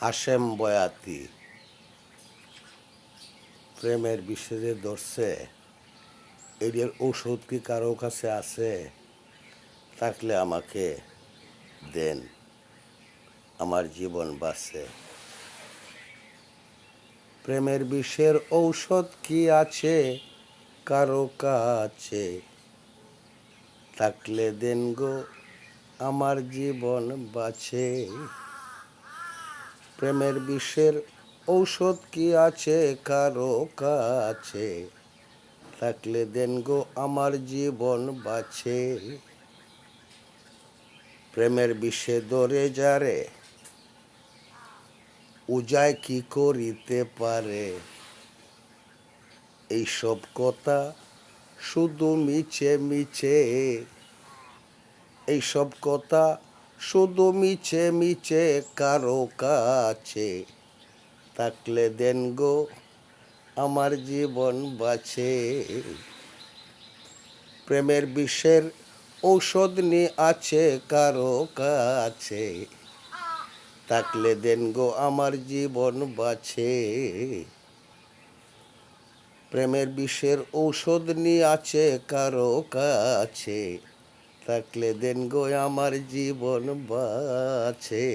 আসেম বয়াতি প্রেমের বিষে ধরছে, এর ঔষধ কি কারো কাছে আছে? থাকলে আমাকে দেন, আমার জীবন বাঁচে। প্রেমের বিষের ঔষধ কি আছে কারো কাছে? থাকলে দেন গো, আমার জীবন বাঁচে। প্রেমের বিষের ঔষধ কি আছে কারো কাছে? থাকলে দেন গো, আমার জীবন বাঁচে। প্রেমের বিষে ধরে যারে উজায় কি করিতে পারে? এইসব কথা শুধু মিছে মিছে, এইসব কথা শুধু মিছে মিছে কারো কাছে। থাকলে দেন গো, আমার জীবন বাঁচে। প্রেমের বিষের ঔষধ নিয়ে আছে কারো কাছে? থাকলে দেন গো, আমার জীবন বাঁচে। প্রেমের বিষের ঔষধ নিয়ে আছে কারো কাছে? থাকলে দেন গো, আমার জীবন বাঁচে।